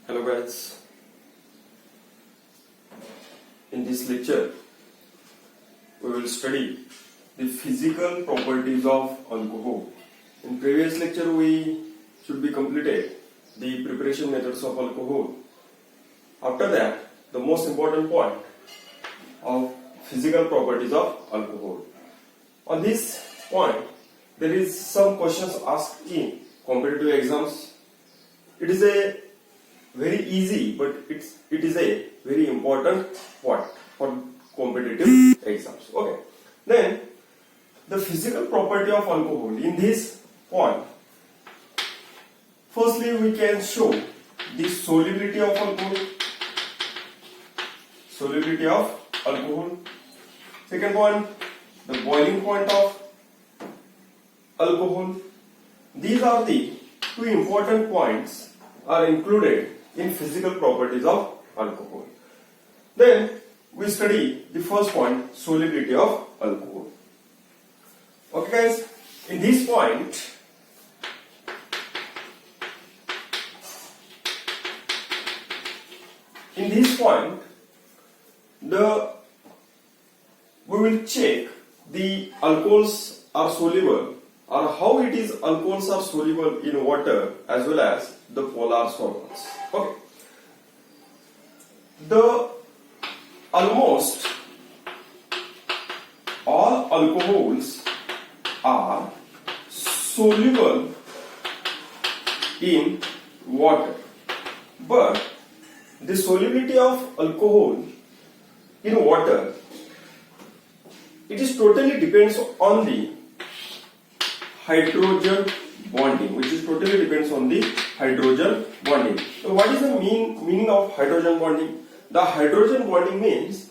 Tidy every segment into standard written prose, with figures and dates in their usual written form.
Hello guys, in this lecture we will study the physical properties of alcohol. In previous lecture we should be completed the preparation methods of alcohol. After that, the most important point of physical properties of alcohol. On this point, there is some questions asked in competitive exams. It is a very easy, but it is a very important point for competitive exams. Okay. Then the physical property of alcohol. In this point, firstly we can show the solubility of alcohol. Solubility of alcohol. Second point, the boiling point of alcohol. These are the two important points are included in physical properties of alcohol. Then we study the first point, solubility of alcohol. Okay guys, in this point we will check the alcohols are soluble or how it is alcohols are soluble in water as well as the polar solvents. Okay. Almost all alcohols are soluble in water, but the solubility of alcohol in water, it is totally depends on the hydrogen bonding, which is totally depends on the hydrogen bonding. So what is the meaning of hydrogen bonding? The hydrogen bonding means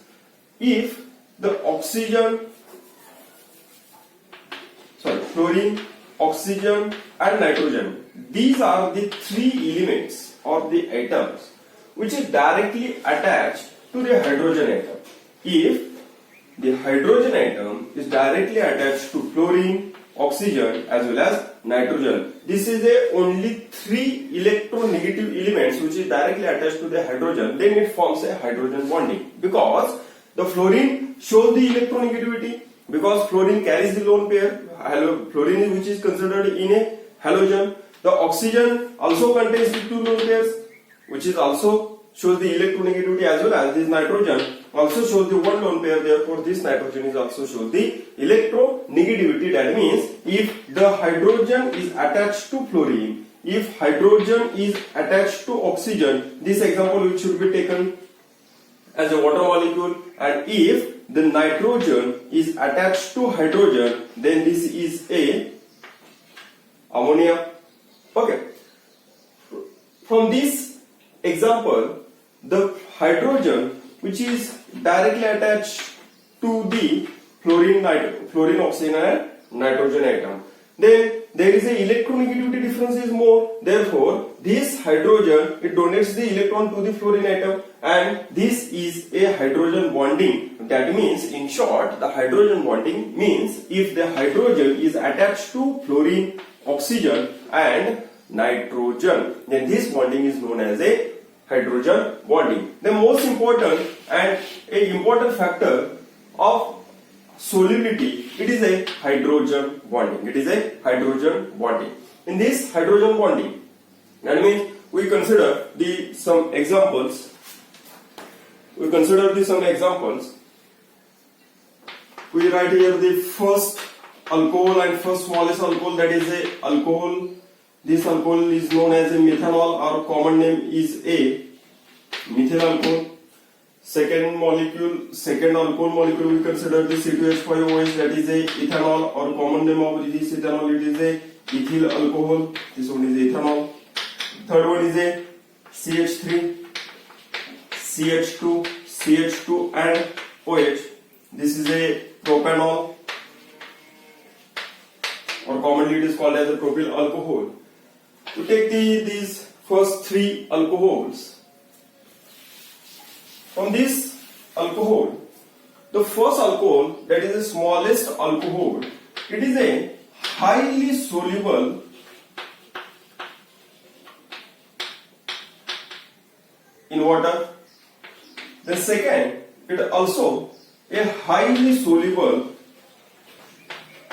if the chlorine, oxygen and nitrogen, these are the three elements or the atoms which is directly attached to the hydrogen atom. If the hydrogen atom is directly attached to chlorine, oxygen as well as nitrogen, this is the only three electronegative elements which is directly attached to the hydrogen, then it forms a hydrogen bonding, because the fluorine shows the electronegativity, because fluorine carries the lone pair, fluorine which is considered in a halogen. The oxygen also contains the two lone pairs, which is also shows the electronegativity, as well as this nitrogen also shows the one lone pair, therefore this nitrogen is also shows the electronegativity. That means if the hydrogen is attached to fluorine, if hydrogen is attached to oxygen, this example which should be taken as a water molecule, and if the nitrogen is attached to hydrogen, then this is a ammonia. Okay. From this example, the hydrogen which is directly attached to the fluorine, oxygen and nitrogen atom, then there is a electronegativity difference is more, therefore this hydrogen, it donates the electron to the fluorine atom, and this is a hydrogen bonding. That means, in short, the hydrogen bonding means if the hydrogen is attached to fluorine, oxygen and nitrogen, then this bonding is known as a hydrogen bonding. The most important and a important factor of solubility, it is a hydrogen bonding. It is a hydrogen bonding. In this hydrogen bonding, that means we consider some examples. We write here the first alcohol and first smallest alcohol, that is a alcohol. This alcohol is known as a methanol, or common name is a methyl alcohol. Second alcohol molecule, we consider the C2H5OH, that is a ethanol, or common name of this ethanol, it is a ethyl alcohol. This one is ethanol. Third one is a CH3, CH2 and OH. This is a propanol, or commonly it is called as a propyl alcohol. To take these first three alcohols, from this alcohol, the first alcohol, that is the smallest alcohol, it is a highly soluble in water. The second, it also a highly soluble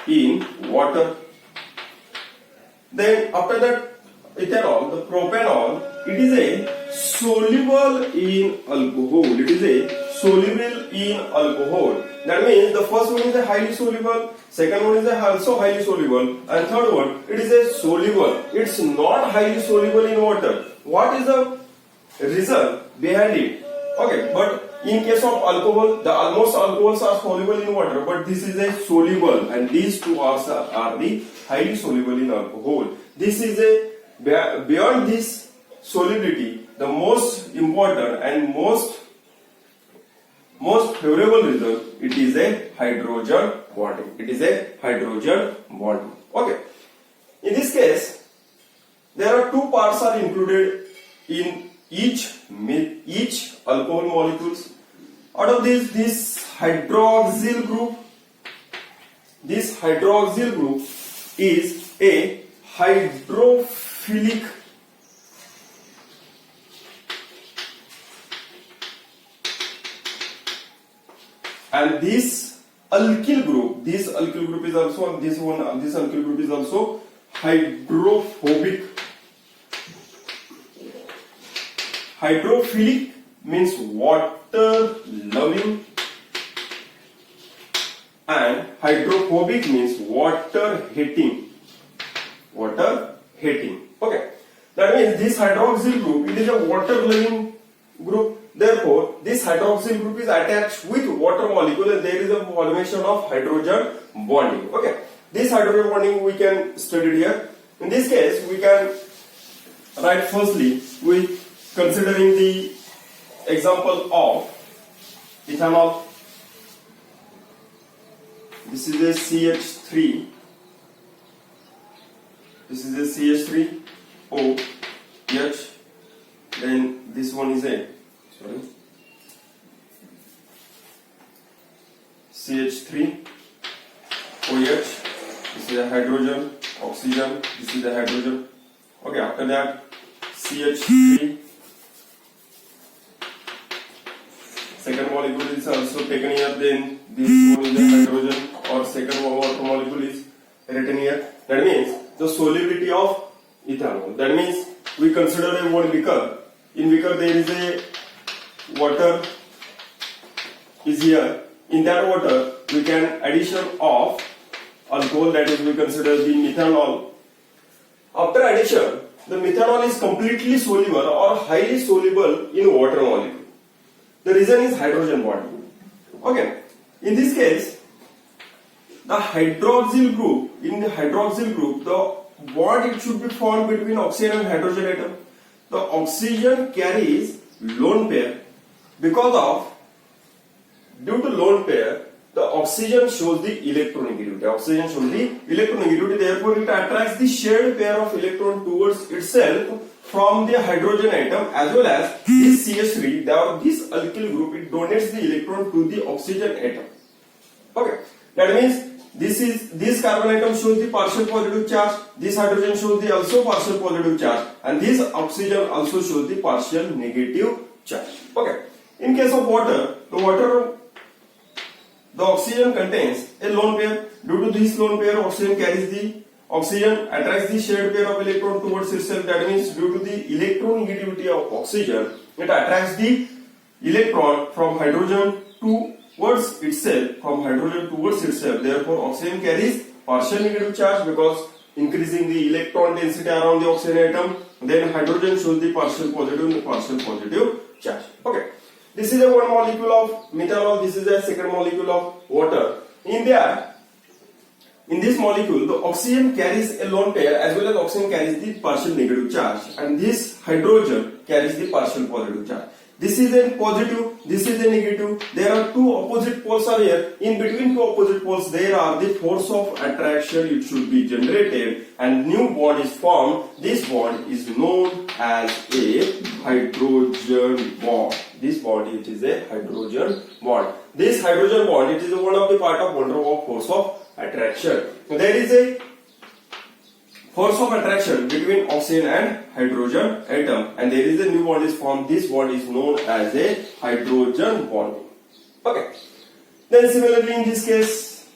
in water. Then after that, ethanol, the propanol, it is a soluble in alcohol. It is a soluble in alcohol. That means the first one is a highly soluble, second one is also highly soluble, and third one, it is a soluble. It's not highly soluble in water. What is the reason behind it? Okay, but in case of alcohol, the almost alcohols are soluble in water, but this is a soluble, and these two are the highly soluble in alcohol. This is a beyond this solubility, the most important and most favorable result, it is a hydrogen bonding. It is a hydrogen bonding. Okay. In this case, there are two parts are included in each alcohol molecules. Out of this hydroxyl group is a hydrophilic and this alkyl group is also this alkyl group is also hydrophobic. Hydrophilic means water loving and hydrophobic means water hating. Okay. That means this hydroxyl group, it is a water loving group. Therefore, this hydroxyl group is attached with water molecule and there is a formation of hydrogen bonding. Okay. This hydrogen bonding we can study here. In this case, we can write firstly with considering the example of ethanol. This is a CH3. This is a CH3OH. Then this one is a CH3OH. This is a hydrogen, oxygen. This is a hydrogen. Okay, after that CH3. Second molecule is also taken here. Then this one is a hydrogen or second water molecule is written here. That means the solubility of ethanol. That means we consider a one beaker. In beaker there is a water is here. In that water we can addition of alcohol, that is we consider the methanol. After addition, the methanol is completely soluble or highly soluble in water molecule. The reason is hydrogen bonding. Okay. In this case, the hydroxyl group, the bond it should be formed between oxygen and hydrogen atom. The oxygen carries lone pair. Due to lone pair, the oxygen shows the electronegativity. Therefore, it attracts the shared pair of electron towards itself from the hydrogen atom, as well as this CH3, this alkyl group, it donates the electron to the oxygen atom. Okay, that means this carbon atom shows the partial positive charge, this hydrogen shows the also partial positive charge, and this oxygen also shows the partial negative charge. Okay, in case of water, the oxygen contains a lone pair. Due to this lone pair, oxygen attracts the shared pair of electron towards itself. That means due to the electronegativity of oxygen, it attracts the electron from hydrogen towards itself. Therefore, oxygen carries partial negative charge because increasing the electron density around the oxygen atom. Then hydrogen shows the partial positive charge. Okay. This is a one molecule of methanol. This is a second molecule of water. In this molecule, the oxygen carries a lone pair as well as oxygen carries the partial negative charge, and this hydrogen carries the partial positive charge. This is a positive, this is a negative. There are two opposite poles are here. In between two opposite poles, there are the force of attraction. It should be generated, and new bond is formed. This bond is known as a hydrogen bond. This bond, it is a hydrogen bond. This hydrogen bond, it is one of the part of van der Waals force of attraction. There is a force of attraction between oxygen and hydrogen atom, and there is a new bond is formed. This bond is known as a hydrogen bonding. Okay. Then similarly in this case,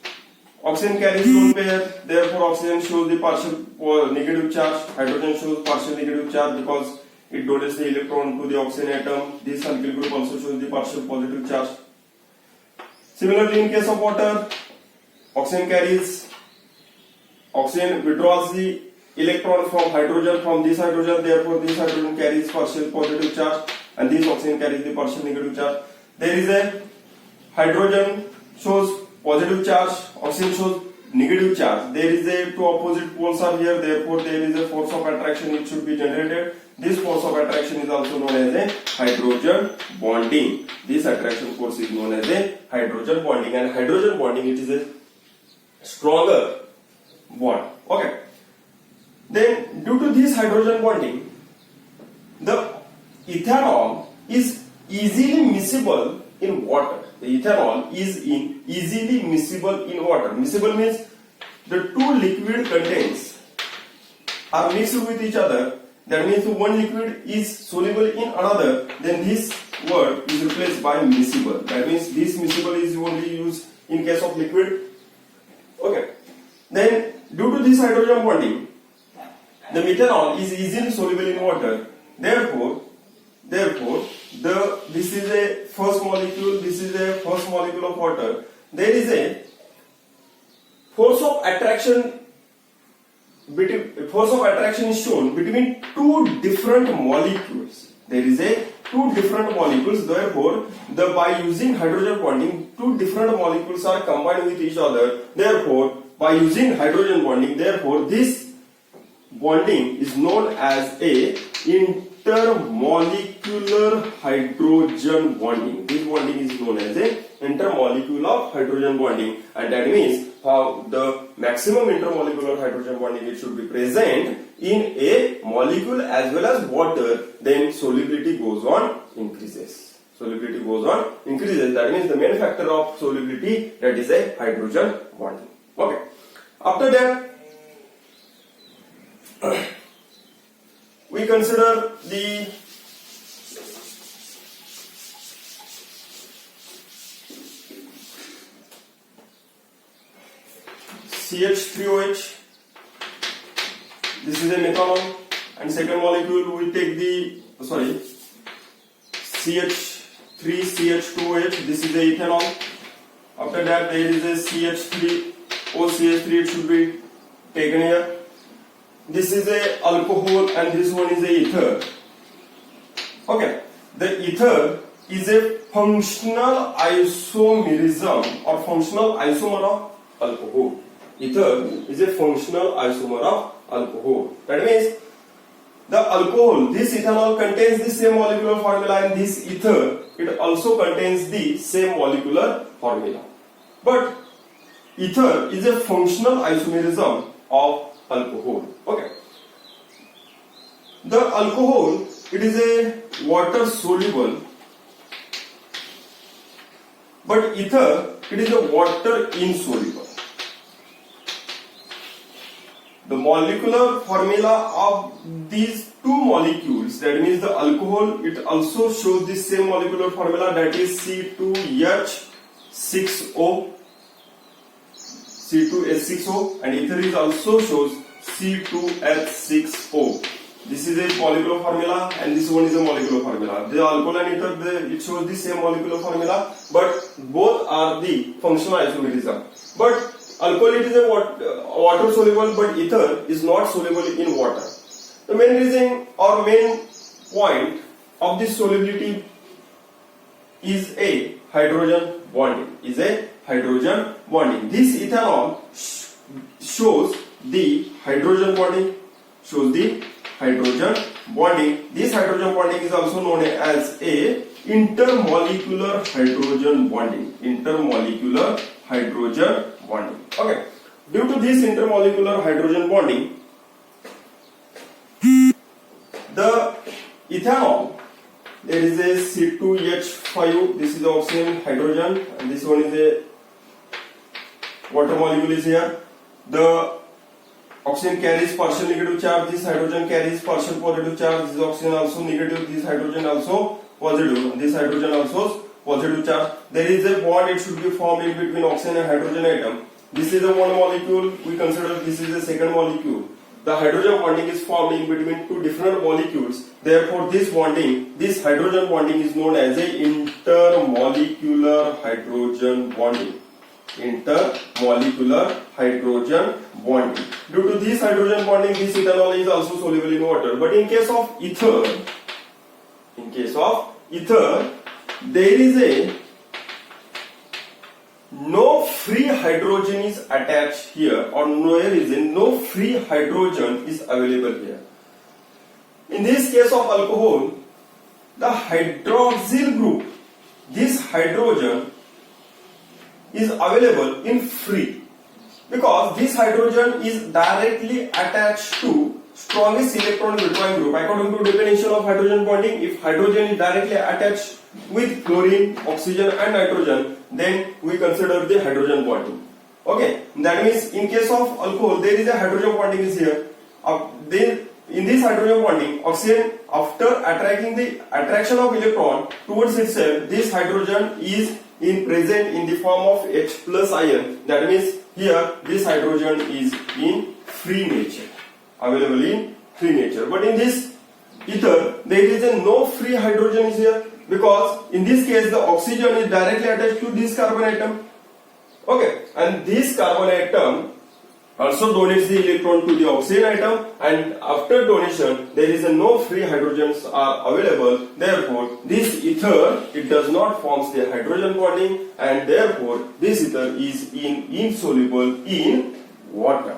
oxygen carries lone pair, therefore oxygen shows the partial negative charge, hydrogen shows partial negative charge because it donates the electron to the oxygen atom. This alkyl group also shows the partial positive charge. Similarly in case of water, oxygen withdraws the electron from hydrogen from this hydrogen, therefore this hydrogen carries partial positive charge and this oxygen carries the partial negative charge. There is a hydrogen shows positive charge, oxygen shows negative charge. There is a two opposite poles are here, therefore there is a force of attraction which should be generated. This force of attraction is also known as a hydrogen bonding. This attraction force is known as a hydrogen bonding, and hydrogen bonding it is a stronger bond. Okay. Then due to this hydrogen bonding, the ethanol is easily miscible in water. The ethanol is easily miscible in water. Miscible means the two liquid contents are mixed with each other. That means one liquid is soluble in another. Then this word is replaced by miscible. That means this miscible is only used in case of liquid. Okay. Then due to this hydrogen bonding, the methanol is easily soluble in water. Therefore, this is a first molecule. This is a first molecule of water. There is a force of attraction. Force of attraction is shown between two different molecules. There is a two different molecules. Therefore, by using hydrogen bonding, two different molecules are combined with each other. Therefore, by using hydrogen bonding, this bonding is known as a intermolecular hydrogen bonding. This bonding is known as a intermolecular hydrogen bonding, and that means how the maximum intermolecular hydrogen bonding it should be present in a molecule as well as water. Then solubility goes on increases. Solubility goes on increases. That means the main factor of solubility, that is a hydrogen bonding. Okay. After that, we consider the CH3OH. This is a methanol, and second molecule we take the CH3CH2OH. This is a ethanol. After that there is a CH3OCH3. It should be taken here. This is a alcohol and this one is a ether. Okay, the ether is a functional isomerism or functional isomer of alcohol. Ether is a functional isomer of alcohol. That means the alcohol, this ethanol contains the same molecular formula, and this ether it also contains the same molecular formula. But ether is a functional isomerism of alcohol. Okay. The alcohol, it is a water soluble, but ether, it is a water insoluble. The molecular formula of these two molecules, that means the alcohol, it also shows the same molecular formula, that is C2H6O. C2H6O, and ether is also shows C2H6O. This is a molecular formula and this one is a molecular formula. The alcohol and ether, it shows the same molecular formula, but both are the functional isomerism. But alcohol it is a water soluble, but ether is not soluble in water. The main reason or main point of this solubility is a hydrogen bonding. This ethanol shows the hydrogen bonding. This hydrogen bonding is also known as a intermolecular hydrogen bonding. Okay. Due to this intermolecular hydrogen bonding, the ethanol, there is a C2H5. This is the oxygen, hydrogen, and this one is a water molecule is here. The Oxygen carries partial negative charge. This hydrogen carries partial positive charge. This oxygen also negative. This hydrogen also positive. This hydrogen also positive charge. There is a bond. It should be formed in between oxygen and hydrogen atom. This is the one molecule. We consider this is the second molecule. The hydrogen bonding is formed in between two different molecules. Therefore, this hydrogen bonding is known as a intermolecular hydrogen bonding. Intermolecular hydrogen bonding. Due to this hydrogen bonding, this ethanol is also soluble in water. But in case of ether, there is a no free hydrogen is attached here, or no free hydrogen is available here. In this case of alcohol, the hydroxyl group, this hydrogen is available in free, because this hydrogen is directly attached to strongest electron withdrawing group. According to definition of hydrogen bonding, if hydrogen is directly attached with chlorine, oxygen and nitrogen, then we consider the hydrogen bonding. Okay, that means in case of alcohol, there is a hydrogen bonding is here. Then in this hydrogen bonding, oxygen, after attracting the attraction of electron towards itself, this hydrogen is present in the form of H plus ion. That means here this hydrogen is in free nature, available in free nature. But in this ether, there is a no free hydrogen is here, because in this case the oxygen is directly attached to this carbon atom. Okay, and this carbon atom also donates the electron to the oxygen atom, and after donation there is a no free hydrogens are available. Therefore, this ether, it does not form the hydrogen bonding, and therefore this ether is insoluble in water.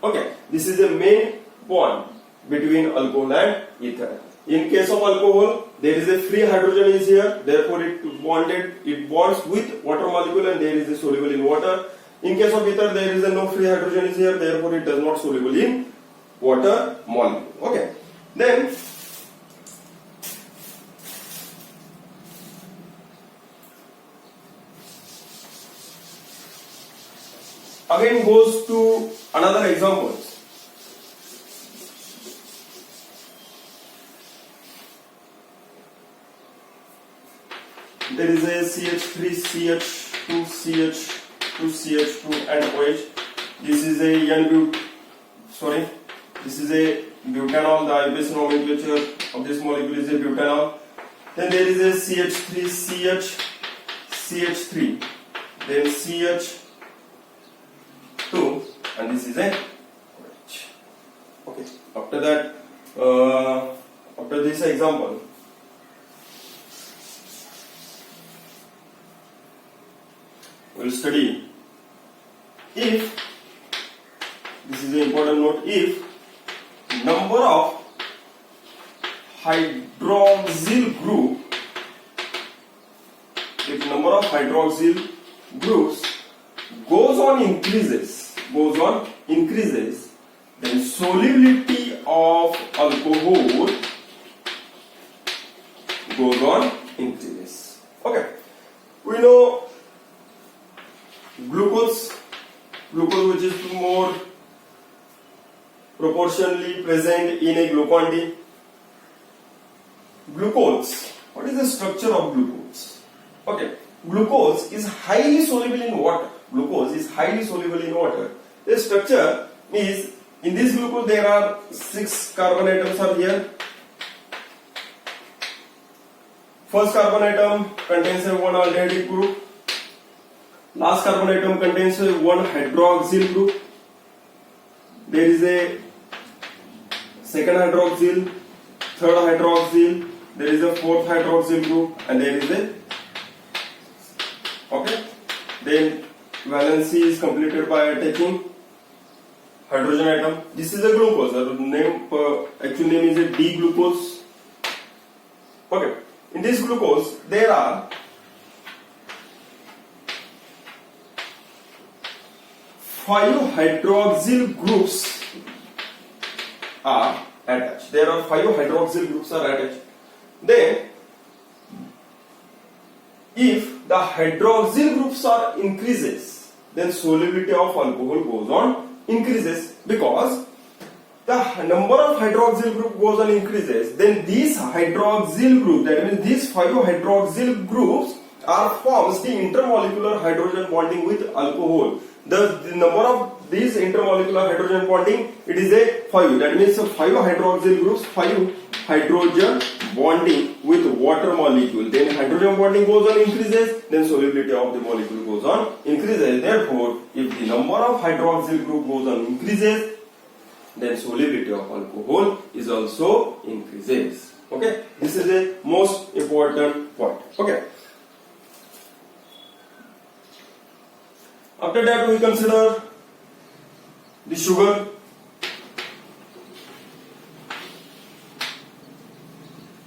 Okay, this is the main bond between alcohol and ether. In case of alcohol, there is a free hydrogen is here, therefore it bonds with water molecule and there is a soluble in water. In case of ether, there is a no free hydrogen is here, therefore it does not soluble in water molecule. Okay, then again goes to another example. There is a CH3, CH2, CH2, CH2 and OH. This is a this is a butanol. The IUPAC nomenclature of this molecule is a butanol. Then there is a CH3, CH3, then CH2, and this is a OH. Okay. After that, after this example, we will study if, this is an important note, if number of hydroxyl groups goes on increases, then solubility of alcohol goes on increases. Okay, we know glucose which is more proportionally present in a glucon D. Glucose, what is the structure of glucose? Okay, glucose is highly soluble in water. The structure is, in this glucose there are 6 carbon atoms are here. First carbon atom contains one aldehyde group. Last carbon atom contains one hydroxyl group. There is a second hydroxyl, third hydroxyl, there is a fourth hydroxyl group, and there is a, okay, then valency is completed by attaching hydrogen atom. This is a glucose. The name, actual name is a D-glucose. Okay, in this glucose there are 5 hydroxyl groups are attached. There are 5 hydroxyl groups are attached. Then, if the hydroxyl groups are increases, then solubility of alcohol goes on increases because the number of hydroxyl group goes on increases, then these hydroxyl group, that means these 5 hydroxyl groups forms the intermolecular hydrogen bonding with alcohol. The number of these intermolecular hydrogen bonding, it is a 5. That means 5 hydroxyl groups, 5 hydrogen bonding with water molecule. Then hydrogen bonding goes on increases, then solubility of the molecule goes on increases. Therefore, if the number of hydroxyl group goes on increases, then solubility of alcohol is also increases. Okay, this is a most important point. Okay. After that, we consider the sugar.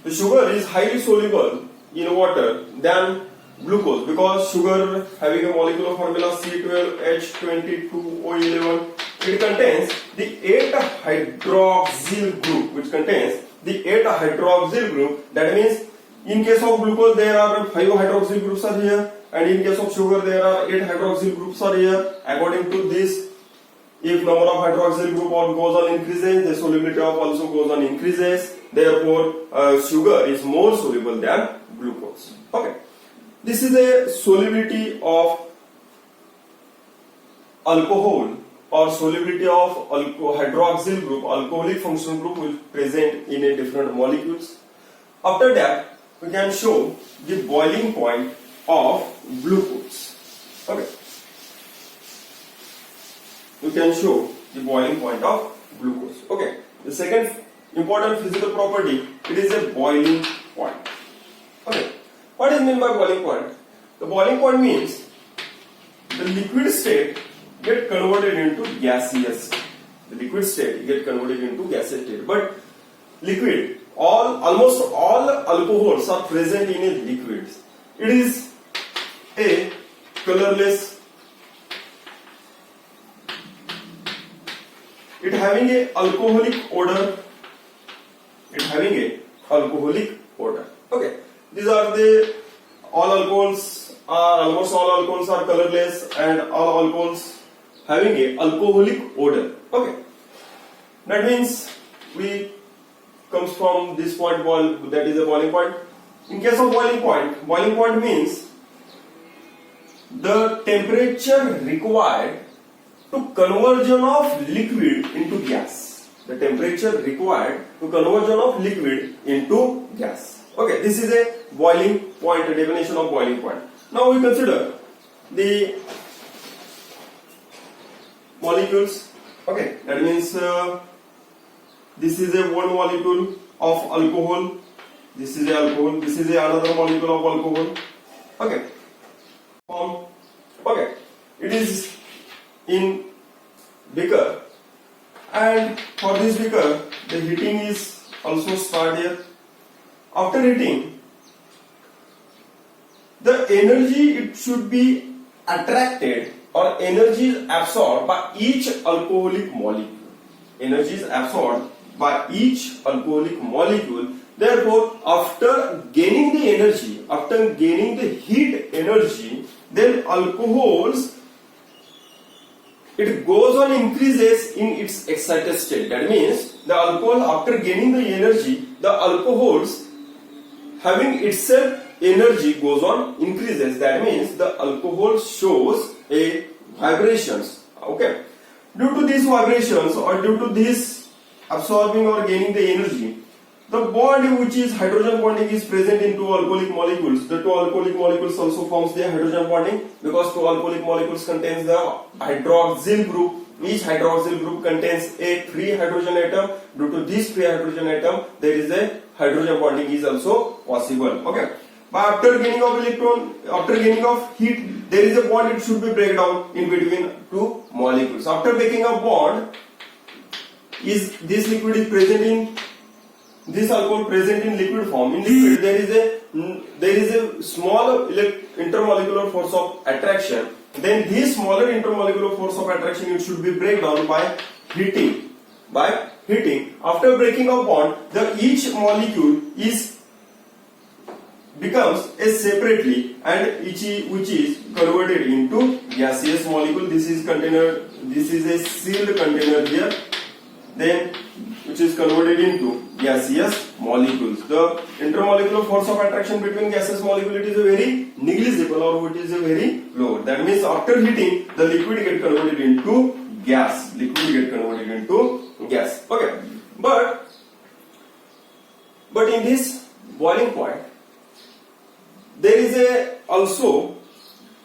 The sugar is highly soluble in water than glucose because sugar having a molecular formula C12H22O11, it contains the 8 hydroxyl group, which contains the 8 hydroxyl group. That means in case of glucose there are 5 hydroxyl groups are here, and in case of sugar there are 8 hydroxyl groups are here. According to this, if number of hydroxyl group goes on increases, the solubility of also goes on increases. Therefore, sugar is more soluble than glucose. Okay, this is a solubility of alcohol or solubility of hydroxyl group, alcoholic functional group will present in a different molecules. After that, we can show the boiling point of glucose. Okay, we can show the boiling point of glucose. Okay, the second important physical property, it is a boiling point. Okay, what is meant by boiling point? The boiling point means the liquid state get converted into gaseous state. The liquid state get converted into gaseous state. But liquid, almost all alcohols are present in a liquid. It is a colorless. It having a alcoholic odor. It having a alcoholic odor. Okay, these are the almost all alcohols are colorless, and all alcohols having a alcoholic odor. Okay, that means we comes from this point, that is a boiling point. In case of boiling point means the temperature required to conversion of liquid into gas. The temperature required to conversion of liquid into gas. Okay, this is a boiling point, a definition of boiling point. Now we consider the molecules. Okay, that means this is a one molecule of alcohol. This is a alcohol. This is another molecule of alcohol. Okay. Okay. It is in beaker, and for this beaker the heating is also started. After heating, the energy it should be attracted or energy is absorbed by each alcoholic molecule. Energy is absorbed by each alcoholic molecule. Therefore, after gaining the energy, after gaining the heat energy, then alcohols, it goes on increases in its excited state. That means the alcohol, after gaining the energy, the alcohols having itself energy goes on increases. That means the alcohol shows a vibrations. Okay, due to these vibrations or due to this absorbing or gaining the energy, the bond which is hydrogen bonding is present in two alcoholic molecules. The two alcoholic molecules also forms the hydrogen bonding because two alcoholic molecules contains the hydroxyl group. Each hydroxyl group contains a free hydrogen atom. Due to this free hydrogen atom, there is a hydrogen bonding is also possible. Okay. But after gaining of electron, after gaining of heat, there is a bond. It should be break down in between two molecules. After breaking a bond, is this liquid is present in this alcohol present in liquid form. In liquid, there is a small intermolecular force of attraction. Then this smaller intermolecular force of attraction it should be break down by heating. By heating, after breaking of bond, each molecule becomes a separately and which is converted into gaseous molecule. This is container. this is a sealed container here, then which is converted into gaseous molecules. The intermolecular force of attraction between gaseous molecules, it is a very negligible or it is a very low. That means after heating, the liquid get converted into gas. Liquid get converted into gas. Okay, but in this boiling point, there is a also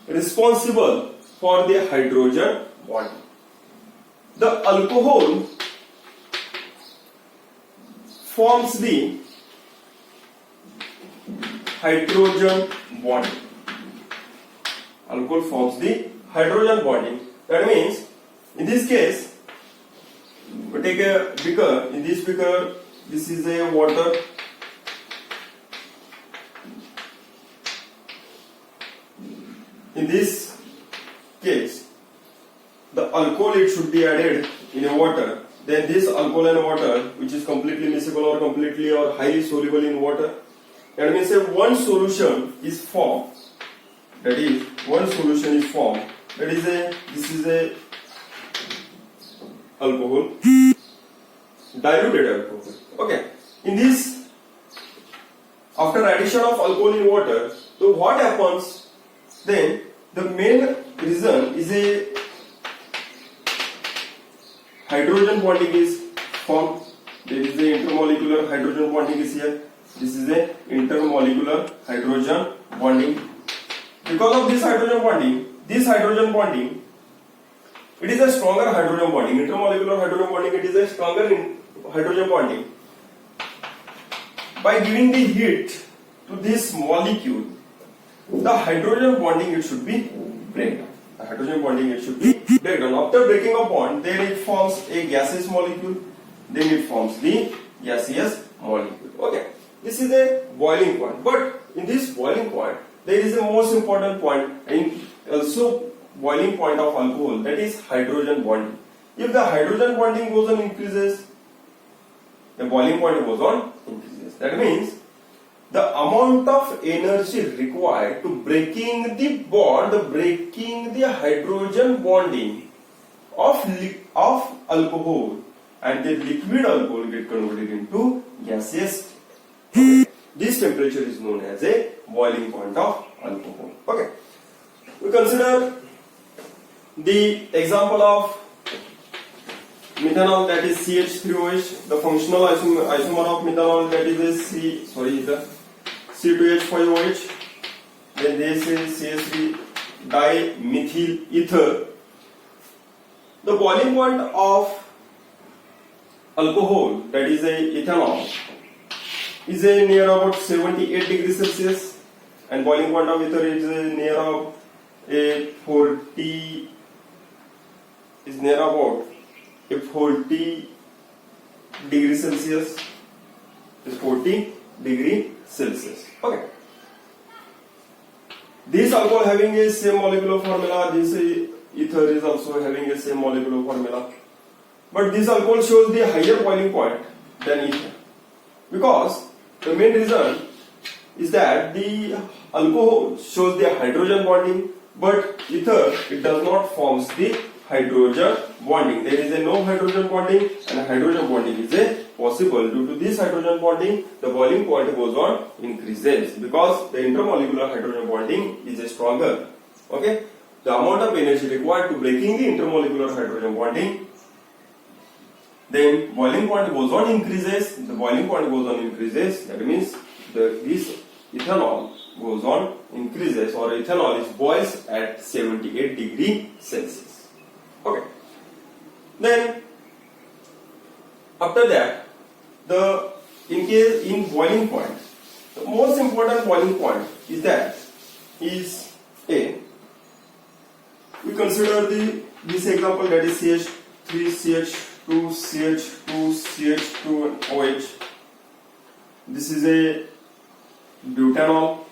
responsible for the hydrogen bonding. The alcohol forms the hydrogen bonding. Alcohol forms the hydrogen bonding. That means, in this case, we take a beaker. In this beaker, this is a water. In this case, the alcohol it should be added in a water. Then this alcohol and water, which is completely miscible or completely or highly soluble in water, that means one solution is formed. That is, one solution is formed. That is this is a alcohol, diluted alcohol. Okay. In this, after addition of alcohol in water, so what happens? Then the main reason is a hydrogen bonding is formed. There is a intermolecular hydrogen bonding is here. This is a intermolecular hydrogen bonding. Because of this hydrogen bonding, it is a stronger hydrogen bonding. Intermolecular hydrogen bonding, it is a stronger hydrogen bonding. By giving the heat to this molecule, the hydrogen bonding it should be breakdown. The hydrogen bonding it should be breakdown. After breaking a bond, then it forms a gaseous molecule. Then it forms the gaseous molecule. Okay. This is a boiling point. But in this boiling point, there is a most important point, and also boiling point of alcohol, that is hydrogen bonding. If the hydrogen bonding goes on increases, the boiling point goes on increases. That means the amount of energy required to breaking the bond, breaking the hydrogen bonding of alcohol and the liquid alcohol get converted into gaseous. This temperature is known as a boiling point of alcohol. Okay. We consider the example of methanol, that is CH3OH. The functional isomer of methanol, that is the C2H5OH. Then this is CH3 dimethyl ether. The boiling point of alcohol, that is a ethanol, is a near about 78 degrees Celsius, and boiling point of ether is near about a 40 degrees Celsius. Is 40 degree Celsius. Okay. This alcohol having a same molecular formula. This ether is also having a same molecular formula. But this alcohol shows the higher boiling point than ether, because the main reason is that the alcohol shows the hydrogen bonding, but ether it does not forms the hydrogen bonding. There is a no hydrogen bonding, and hydrogen bonding is a possible. Due to this hydrogen bonding, the boiling point goes on increases, because the intermolecular hydrogen bonding is a stronger. Okay, the amount of energy required to breaking the intermolecular hydrogen bonding, then boiling point goes on increases. The boiling point goes on increases. That means this ethanol goes on increases, or ethanol is boils at 78 degrees Celsius. Okay. Then after that, in boiling point, the most important boiling point is that is a. We consider this example, that is CH3, CH2, CH2, CH2 and OH. This is a butanol.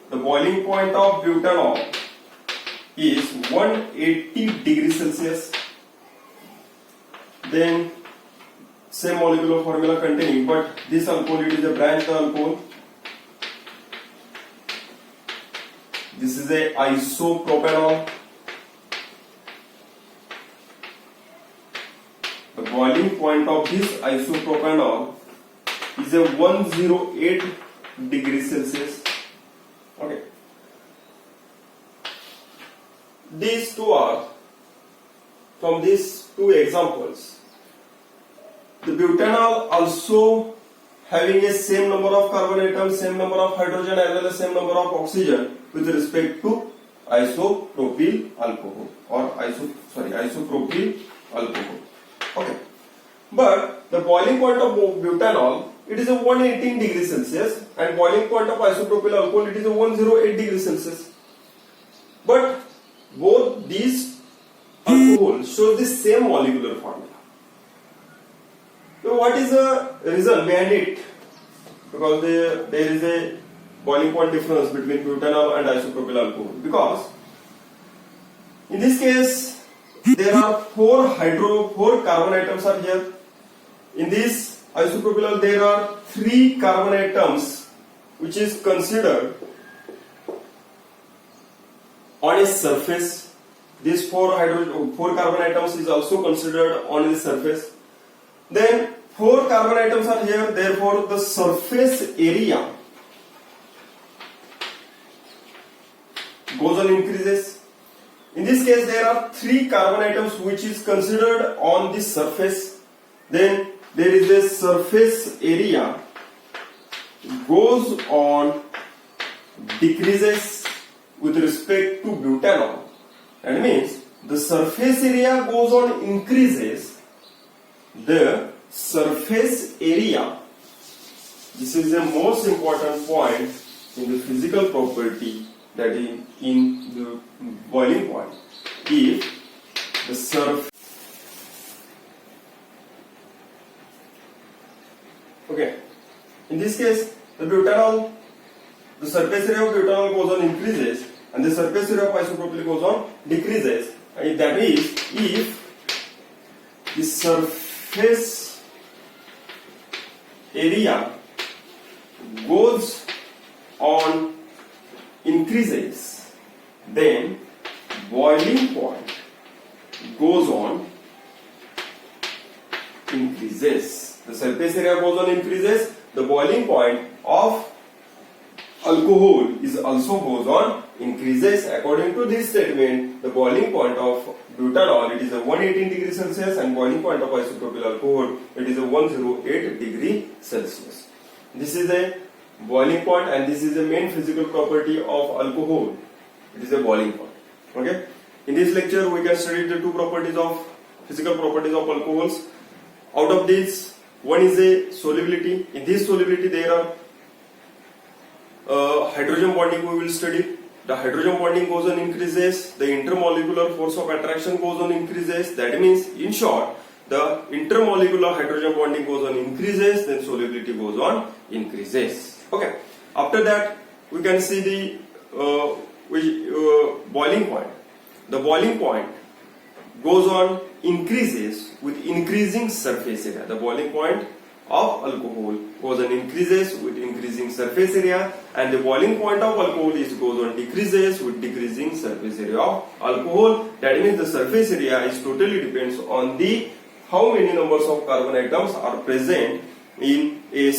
The boiling point of butanol is 180 degrees Celsius. Then same molecular formula containing, but this alcohol it is a branched alcohol. This is a isopropanol. the boiling point of this isopropanol is a 108 degrees Celsius. Okay. These two are from these two examples. The butanol also having a same number of carbon atoms, same number of hydrogen as well as same number of oxygen with respect to isopropyl alcohol or isopropyl alcohol. Okay. But the boiling point of butanol, it is a 118 degrees Celsius, and boiling point of isopropyl alcohol, it is a 108 degrees Celsius. But both these alcohols show the same molecular formula. So what is the reason behind it? Because there is a boiling point difference between butanol and isopropyl alcohol. Because in this case there are four carbon atoms are here. In this isopropyl there are 3 carbon atoms which is considered on a surface. These 4 carbon atoms is also considered on the surface. Then 4 carbon atoms are here, therefore the surface area goes on increases. In this case there are 3 carbon atoms which is considered on the surface. Then there is a surface area goes on decreases with respect to butanol. That means the surface area goes on increases. The surface area, this is the most important point in the physical property, that is in the boiling point. If the surface, okay, in this case the butanol, the surface area of butanol goes on increases and the surface area of isopropyl goes on decreases. And that is, if the surface area goes on increases, then boiling point goes on increases. The surface area goes on increases, the boiling point of alcohol is also goes on increases. According to this statement, the boiling point of butanol, it is a 118 degrees Celsius, and boiling point of isopropyl alcohol, it is a 108 degree Celsius. This is a boiling point, and this is the main physical property of alcohol. It is a boiling point. Okay. In this lecture, we can study the 2 properties of physical properties of alcohols. Out of these, one is a solubility. In this solubility, there are hydrogen bonding we will study. The hydrogen bonding goes on increases, the intermolecular force of attraction goes on increases. That means, in short, the intermolecular hydrogen bonding goes on increases, then solubility goes on increases. Okay. After that, we can see the boiling point. The boiling point goes on increases with increasing surface area. The boiling point of alcohol goes on increases with increasing surface area, and the boiling point of alcohol goes on decreases with decreasing surface area of alcohol. That means the surface area is totally depends on the how many numbers of carbon atoms are present in a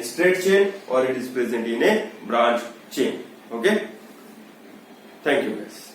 straight chain, or it is present in a branch chain. Okay. Thank you guys.